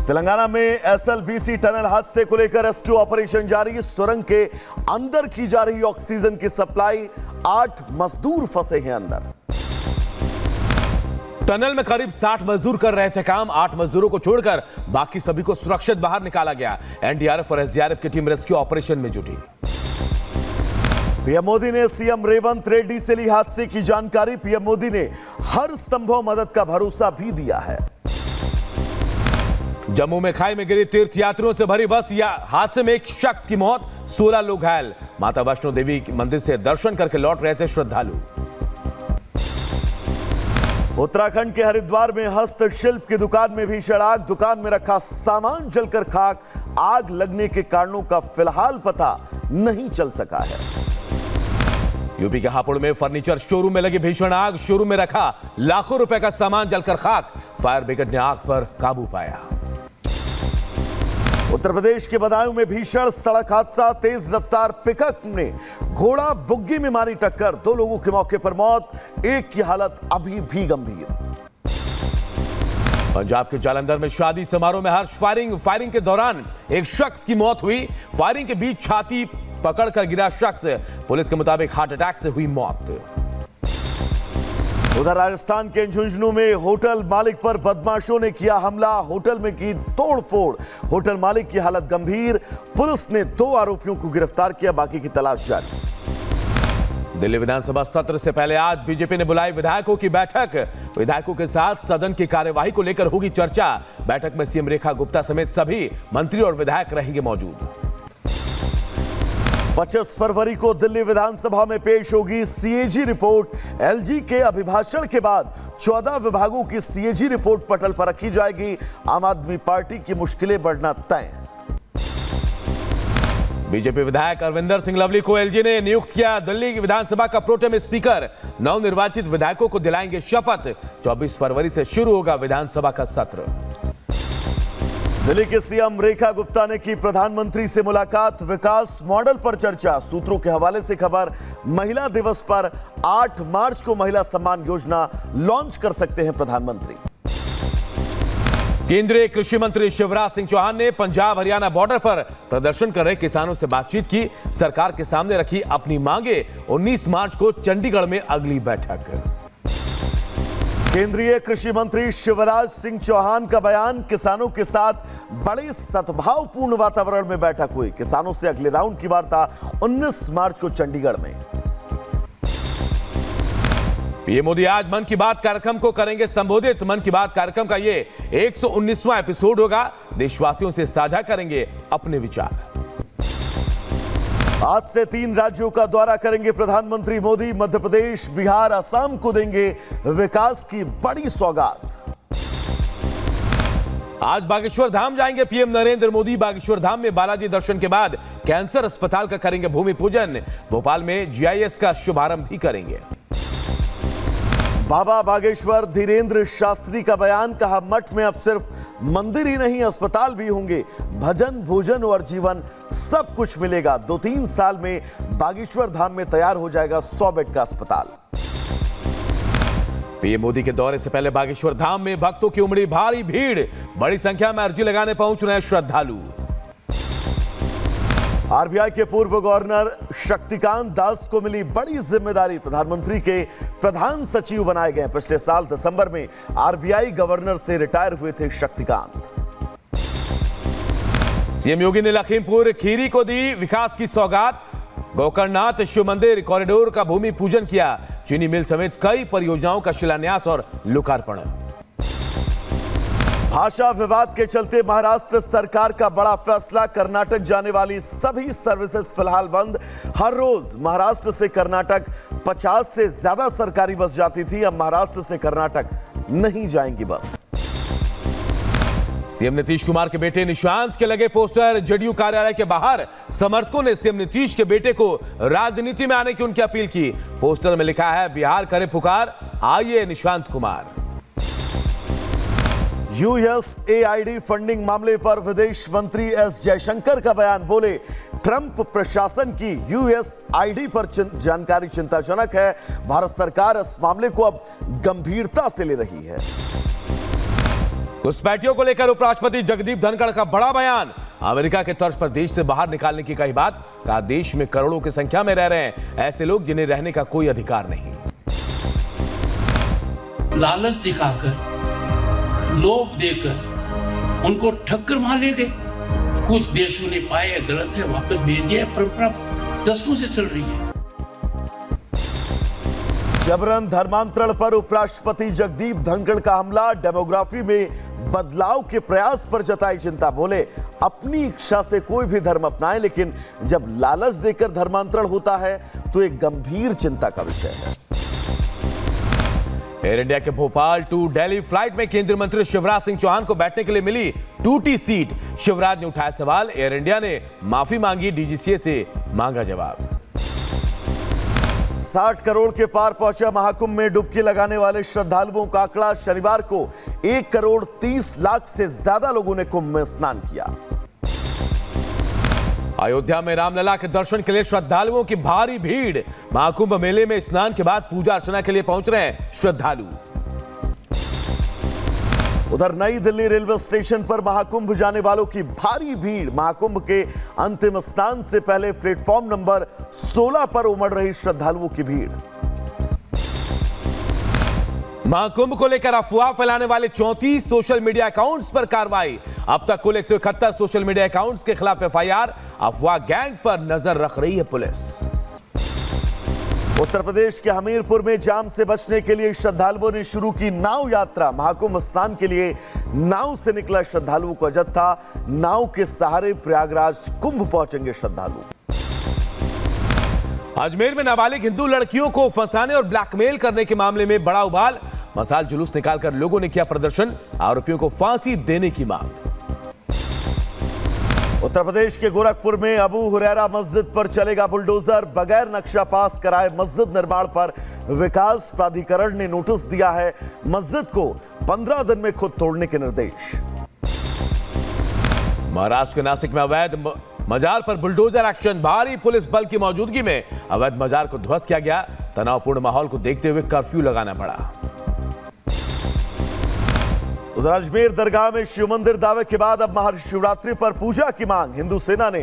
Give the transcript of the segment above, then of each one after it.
तेलंगाना में SLBC tunnel हादसे को लेकर रेस्क्यू ऑपरेशन जारी। सुरंग के अंदर की जा रही ऑक्सीजन की सप्लाई, 8 मजदूर फंसे हैं अंदर। टनल में करीब 60 मजदूर कर रहे थे काम। 8 मजदूरों को छोड़कर बाकी सभी को सुरक्षित बाहर निकाला गया। एनडीआरएफ और एसडीआरएफ की टीम रेस्क्यू ऑपरेशन में जुटी। पीएम मोदी ने सीएम रेवंत रेड्डी से ली हादसे की जानकारी। पीएम मोदी ने हर संभव मदद का भरोसा भी दिया है। जम्मू में खाई में गिरी तीर्थयात्रियों से भरी बस, या हादसे में एक शख्स की मौत, 16 लोग घायल। माता वैष्णो देवी मंदिर से दर्शन करके लौट रहे थे श्रद्धालु। उत्तराखंड के हरिद्वार में हस्तशिल्प की दुकान में भीषण आग। दुकान में रखा सामान जलकर खाक। आग लगने के कारणों का फिलहाल पता नहीं चल सका है। यूपी के हापुड़ में फर्नीचर शोरूम में लगी भीषण आग। शोरूम में रखा लाखों रुपए का सामान जलकर खाक। फायर ब्रिगेड ने आग पर काबू पाया। उत्तर प्रदेश के बदायूं में भीषण सड़क हादसा। तेज रफ्तार पिकअप ने घोड़ा बुग्गी में मारी टक्कर। 2 लोगों की मौके पर मौत, एक की हालत अभी भी गंभीर। पंजाब के जालंधर में शादी समारोह में हर्ष फायरिंग के दौरान एक शख्स की मौत हुई। फायरिंग के बीच छाती पकड़कर गिरा शख्स, पुलिस के मुताबिक हार्ट अटैक से हुई मौत। उधर राजस्थान के झुंझुनू में होटल मालिक पर बदमाशों ने किया हमला। होटल में की तोड़फोड़, होटल मालिक की हालत गंभीर। पुलिस ने 2 आरोपियों को गिरफ्तार किया, बाकी की तलाश जारी। दिल्ली विधानसभा सत्र से पहले आज बीजेपी ने बुलाई विधायकों की बैठक। विधायकों के साथ सदन की कार्यवाही को लेकर होगी चर्चा। बैठक में सीएम रेखा गुप्ता समेत सभी मंत्री और विधायक रहेंगे मौजूद। 25 फरवरी को दिल्ली विधानसभा में पेश होगी सीएजी रिपोर्ट। एलजी के अभिभाषण के बाद 14 विभागों की सीएजी रिपोर्ट पटल पर रखी जाएगी। आम आदमी पार्टी की मुश्किलें बढ़ना तय। बीजेपी विधायक अरविंदर सिंह लवली को एलजी ने नियुक्त किया दिल्ली की विधानसभा का प्रोटेम स्पीकर। नवनिर्वाचित विधायकों को दिलाएंगे शपथ। 24 फरवरी से शुरू होगा विधानसभा का सत्र। दिल्ली के सीएम रेखा गुप्ता ने की प्रधानमंत्री से मुलाकात। विकास मॉडल पर चर्चा। सूत्रों के हवाले से खबर, महिला दिवस पर 8 मार्च को महिला सम्मान योजना लॉन्च कर सकते हैं प्रधानमंत्री। केंद्रीय कृषि मंत्री शिवराज सिंह चौहान ने पंजाब हरियाणा बॉर्डर पर प्रदर्शन कर रहे किसानों से बातचीत की। सरकार के सामने रखी अपनी मांगे। 19 मार्च को चंडीगढ़ में अगली बैठक। केंद्रीय कृषि मंत्री शिवराज सिंह चौहान का बयान, किसानों के साथ बड़े सद्भावपूर्ण वातावरण में बैठक हुई। किसानों से अगले राउंड की वार्ता 19 मार्च को चंडीगढ़ में। पीएम मोदी आज मन की बात कार्यक्रम को करेंगे संबोधित। मन की बात कार्यक्रम का ये 119वां एपिसोड होगा। देशवासियों से साझा करेंगे अपने विचार। आज से 3 राज्यों का दौरा करेंगे प्रधानमंत्री मोदी। मध्य प्रदेश, बिहार, असम को देंगे विकास की बड़ी सौगात। आज बागेश्वर धाम जाएंगे पीएम नरेंद्र मोदी। बागेश्वर धाम में बालाजी दर्शन के बाद कैंसर अस्पताल का करेंगे भूमि पूजन। भोपाल में जीआईएस का शुभारंभ भी करेंगे। बाबा बागेश्वर धीरेन्द्र शास्त्री का बयान, कहा मठ में अब सिर्फ मंदिर ही नहीं अस्पताल भी होंगे। भजन, भोजन और जीवन सब कुछ मिलेगा। 2-3 साल में बागेश्वर धाम में तैयार हो जाएगा 100 बेड का अस्पताल। पीएम मोदी के दौरे से पहले बागेश्वर धाम में भक्तों की उमड़ी भारी भीड़। बड़ी संख्या में अर्जी लगाने पहुंच रहे हैं श्रद्धालु। आरबीआई के पूर्व गवर्नर शक्तिकांत दास को मिली बड़ी जिम्मेदारी। प्रधानमंत्री के प्रधान सचिव बनाए गए। पिछले साल दिसंबर में आरबीआई गवर्नर से रिटायर हुए थे शक्तिकांत। सीएम योगी ने लखीमपुर खीरी को दी विकास की सौगात। गोकर्णनाथ शिव मंदिर कॉरिडोर का भूमि पूजन किया। चीनी मिल समेत कई परियोजनाओं का शिलान्यास और लोकार्पण। भाषा विवाद के चलते महाराष्ट्र सरकार का बड़ा फैसला। कर्नाटक जाने वाली सभी सर्विसेज फिलहाल बंद। हर रोज महाराष्ट्र से कर्नाटक 50 से ज्यादा सरकारी बस जाती थी। अब महाराष्ट्र से कर्नाटक नहीं जाएंगी बस। सीएम नीतीश कुमार के बेटे निशांत के लगे पोस्टर। जेडीयू कार्यालय के बाहर समर्थकों ने सीएम नीतीश के बेटे को राजनीति में आने की उनकी अपील की। पोस्टर में लिखा है, बिहार करे पुकार, आइए निशांत कुमार। यूएसएआईडी फंडिंग मामले पर विदेश मंत्री एस जयशंकर का बयान, बोले ट्रंप प्रशासन की यूएसएआईडी पर जानकारी चिंताजनक है। भारत सरकार इस मामले को अब गंभीरता से ले रही है। घुसपैठियों को लेकर उपराष्ट्रपति जगदीप धनखड़ का बड़ा बयान। अमेरिका के तर्ज पर देश से बाहर निकालने की कही बात। कहा देश में करोड़ों की संख्या में रह रहे हैं ऐसे लोग जिन्हें रहने का कोई अधिकार नहीं। लालच दिखाकर, लोभ देकर उनको ठक्कर मार ले गए। कुछ देशों ने पाया गलत है, वापस भेज दिया। परंपरा दशकों से चल रही है। जबरन धर्मांतरण पर उपराष्ट्रपति जगदीप धनखड़ का हमला। डेमोग्राफी में बदलाव के प्रयास पर जताई चिंता। बोले अपनी इच्छा से कोई भी धर्म अपनाए, लेकिन जब लालच देकर धर्मांतरण होता है तो एक गंभीर चिंता का विषय है। एयर इंडिया के भोपाल टू दिल्ली फ्लाइट में केंद्रीय मंत्री शिवराज सिंह चौहान को बैठने के लिए मिली टूटी सीट। शिवराज ने उठाया सवाल। एयर इंडिया ने माफी मांगी, डीजीसीए से मांगा जवाब। 60 करोड़ के पार पहुंचा महाकुंभ में डुबकी लगाने वाले श्रद्धालुओं का आंकड़ा। शनिवार को 1 करोड़ 30 लाख से ज्यादा लोगों ने कुंभ में स्नान किया। अयोध्या में रामलला के दर्शन के लिए श्रद्धालुओं की भारी भीड़। महाकुंभ मेले में स्नान के बाद पूजा अर्चना के लिए पहुंच रहे हैं श्रद्धालु। उधर नई दिल्ली रेलवे स्टेशन पर महाकुंभ जाने वालों की भारी भीड़। महाकुंभ के अंतिम स्नान से पहले प्लेटफॉर्म नंबर 16 पर उमड़ रही श्रद्धालुओं की भीड़। महाकुंभ को लेकर अफवाह फैलाने वाले 34 सोशल मीडिया अकाउंट्स पर कार्रवाई। अब तक कुल 171 सोशल मीडिया अकाउंट्स के खिलाफ एफआईआर। अफवाह गैंग पर नजर रख रही है पुलिस। उत्तर प्रदेश के हमीरपुर में जाम से बचने के लिए श्रद्धालुओं ने शुरू की नाव यात्रा। महाकुंभ स्नान के लिए नाव से निकला श्रद्धालुओं का जत्था। नाव के सहारे प्रयागराज कुंभ पहुंचेंगे श्रद्धालु। अजमेर में नाबालिग हिंदू लड़कियों को फंसाने और ब्लैकमेल करने के मामले में बड़ा उबाल। मसाल जुलूस निकालकर लोगों ने किया प्रदर्शन। आरोपियों को फांसी देने की मांग। उत्तर प्रदेश के गोरखपुर में अबू हुरैरा मस्जिद पर चलेगा बुलडोजर। बगैर नक्शा पास कराए मस्जिद निर्माण पर विकास प्राधिकरण ने नोटिस दिया है। मस्जिद को 15 दिन में खुद तोड़ने के निर्देश। महाराष्ट्र के नासिक में अवैध मजार पर बुलडोजर एक्शन। भारी पुलिस बल की मौजूदगी में अवैध मजार को ध्वस्त किया गया। तनावपूर्ण माहौल को देखते हुए कर्फ्यू लगाना पड़ा। उधर अजमेर दरगाह में शिव मंदिर दावे के बाद अब महाशिवरात्रि पर पूजा की मांग। हिंदू सेना ने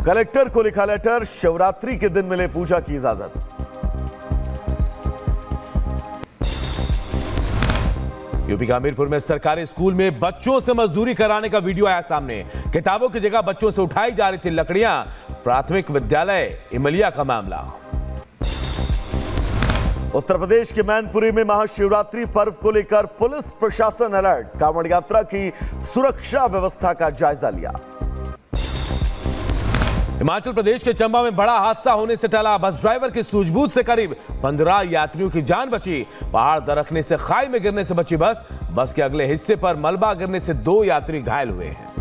कलेक्टर को लिखा लेटर। शिवरात्रि के दिन मिले पूजा की इजाजत। यूपी के हमीरपुर में सरकारी स्कूल में बच्चों से मजदूरी कराने का वीडियो आया सामने। किताबों की जगह बच्चों से उठाई जा रही थी लकड़ियां। प्राथमिक विद्यालय इमलिया का मामला। उत्तर प्रदेश के मैनपुरी में महाशिवरात्रि पर्व को लेकर पुलिस प्रशासन अलर्ट। कांवड़ यात्रा की सुरक्षा व्यवस्था का जायजा लिया। हिमाचल प्रदेश के चंबा में बड़ा हादसा होने से टला। बस ड्राइवर की सूझबूझ से करीब 15 यात्रियों की जान बची। पहाड़ दरकने से खाई में गिरने से बची बस। बस के अगले हिस्से पर मलबा गिरने से 2 यात्री घायल हुए हैं।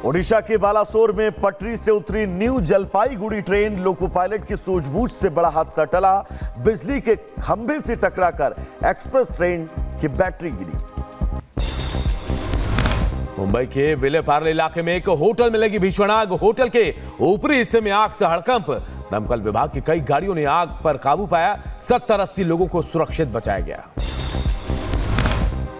ओडिशा के बालासोर में पटरी से उतरी new Jalpaiguri train. Loco pilot की सूझबूझ से बड़ा हादसा टला। बिजली के खंभे से टकराकर एक्सप्रेस ट्रेन की बैटरी गिरी। मुंबई के विले पार्ले इलाके में एक होटल में लगी भीषण आग। होटल के ऊपरी हिस्से में आग से हड़कंप। दमकल विभाग की कई गाड़ियों ने आग पर काबू पाया। 70-80 लोगों को सुरक्षित बचाया गया।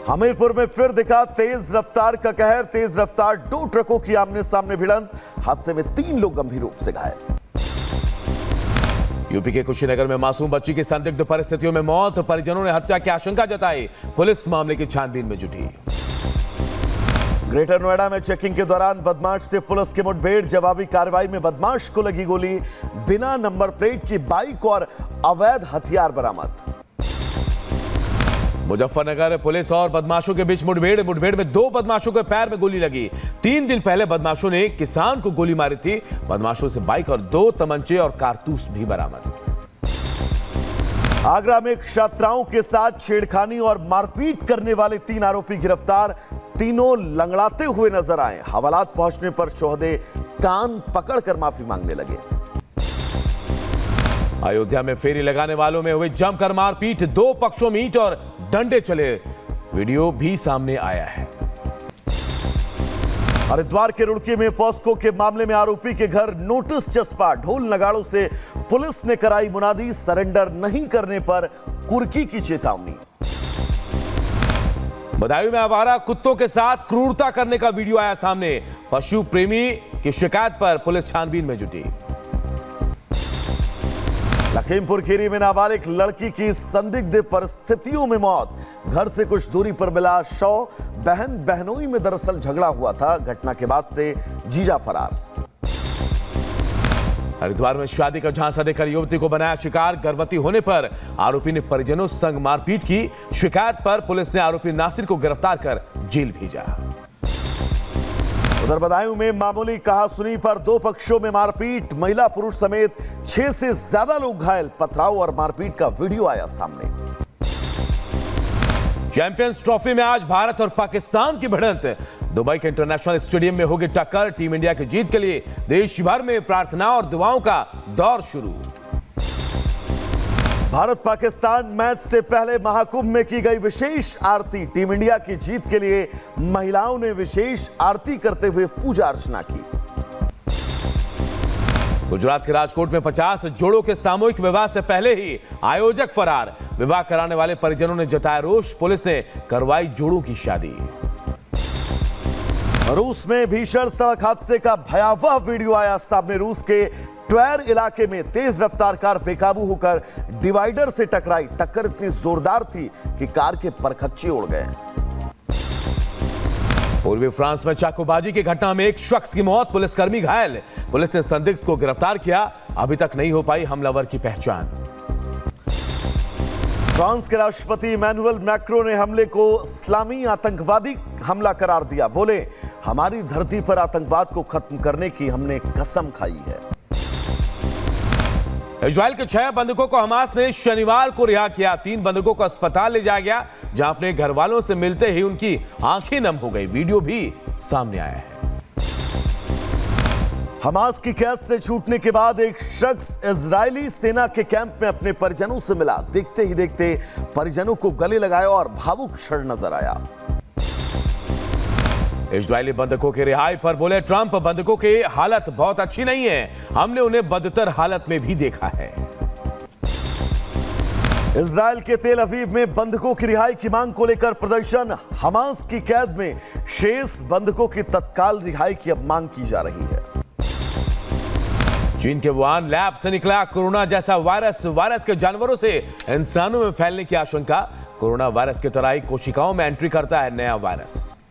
हमीरपुर में फिर दिखा तेज रफ्तार का कहर। तेज रफ्तार 2 ट्रकों की आमने सामने भिड़ंत। हादसे में 3 लोग गंभीर रूप से घायल। यूपी के कुशीनगर में मासूम बच्ची की संदिग्ध परिस्थितियों में मौत। परिजनों ने हत्या की आशंका जताई। पुलिस मामले की छानबीन में जुटी। ग्रेटर नोएडा में चेकिंग के दौरान बदमाश से पुलिस की मुठभेड़। जवाबी कार्रवाई में बदमाश को लगी गोली। बिना नंबर प्लेट की बाइक और अवैध हथियार बरामद। मुजफ्फरनगर पुलिस और बदमाशों के बीच मुठभेड़ में 2 बदमाशों के पैर में गोली लगी। 3 दिन पहले बदमाशों ने किसान को गोली मारी थी। बदमाशों से बाइक और 2 तमंचे और कारतूस भी बरामद। आगरा में छात्राओं के साथ छेड़खानी और मारपीट करने वाले 3 आरोपी गिरफ्तार। तीनों लंगड़ाते हुए नजर आए। हवालात पहुंचने पर शोहदे कान पकड़कर माफी मांगने लगे। अयोध्या में फेरी लगाने वालों में हुई जमकर मारपीट। 2 पक्षों में ईंट और डंडे चले। वीडियो भी सामने आया है। हरिद्वार के रुड़की में पॉस्को के मामले में आरोपी के घर नोटिस चस्पा। ढोल नगाड़ों से पुलिस ने कराई मुनादी। सरेंडर नहीं करने पर कुर्की की चेतावनी। बदायूं में आवारा कुत्तों के साथ क्रूरता करने का वीडियो आया सामने। पशु प्रेमी की शिकायत पर पुलिस छानबीन में जुटी। लखीमपुर खीरी में नाबालिग लड़की की संदिग्ध परिस्थितियों में मौत। घर से कुछ दूरी पर मिला शव। बहन बहनोई में दरअसल झगड़ा हुआ था। घटना के बाद से जीजा फरार। हरिद्वार में शादी का झांसा देकर युवती को बनाया शिकार। गर्भवती होने पर आरोपी ने परिजनों संग मारपीट की। शिकायत पर पुलिस ने आरोपी नासिर को गिरफ्तार कर जेल भेजा। उधर बदायूं में मामूली कहासुनी पर दो पक्षों में मारपीट। महिला पुरुष समेत 6 से ज्यादा लोग घायल। पथराव और मारपीट का वीडियो आया सामने। चैंपियंस ट्रॉफी में आज भारत और पाकिस्तान की भिड़ंत। दुबई के इंटरनेशनल स्टेडियम में होगी टक्कर। टीम इंडिया की जीत के लिए देश भर में प्रार्थना और दुआओं का दौर शुरू। भारत पाकिस्तान मैच से पहले महाकुंभ में की गई विशेष आरती। टीम इंडिया की जीत के लिए महिलाओं ने विशेष आरती करते हुए पूजा अर्चना की। गुजरात के राजकोट में 50 जोड़ों के सामूहिक विवाह से पहले ही आयोजक फरार। विवाह कराने वाले परिजनों ने जताया रोष। पुलिस ने करवाई जोड़ों की शादी। रूस में भीषण सड़क हादसे का भयावह वीडियो आया सामने। रूस के ट्वेर इलाके में तेज रफ्तार कार बेकाबू होकर डिवाइडर से टकराई। टक्कर इतनी जोरदार थी कि कार के परखच्चे उड़ गए। पूर्वी फ्रांस में चाकूबाजी की घटना में एक शख्स की मौत, पुलिसकर्मी घायल। पुलिस ने संदिग्ध को गिरफ्तार किया। अभी तक नहीं हो पाई हमलावर की पहचान। फ्रांस के राष्ट्रपति इमैनुअल मैक्रो ने हमले को इस्लामी आतंकवादी हमला करार दिया। बोले, हमारी धरती पर आतंकवाद को खत्म करने की हमने कसम खाई है। इजराइल के 6 बंधकों को हमास ने शनिवार को रिहा किया। 3 बंधकों को अस्पताल ले जाया गया, जहां अपने घर वालों से मिलते ही उनकी आंखें नम हो गई। वीडियो भी सामने आया है। हमास की कैद से छूटने के बाद एक शख्स इजरायली सेना के कैंप में अपने परिजनों से मिला। देखते ही देखते परिजनों को गले लगाया और भावुक क्षण नजर आया। इजरायली बंधकों की रिहाई पर बोले ट्रंप, बंधकों की हालत बहुत अच्छी नहीं है। हमने उन्हें बदतर हालत में भी देखा है। इजराइल के तेल अवीव में बंधकों की रिहाई की मांग को लेकर प्रदर्शन। हमास की कैद में शेष बंधकों की तत्काल रिहाई की अब मांग की जा रही है। चीन के वुहान लैब से निकला कोरोना जैसा वायरस के जानवरों से इंसानों में फैलने की आशंका। कोरोना वायरस की तरह ही कोशिकाओं में एंट्री करता है नया वायरस।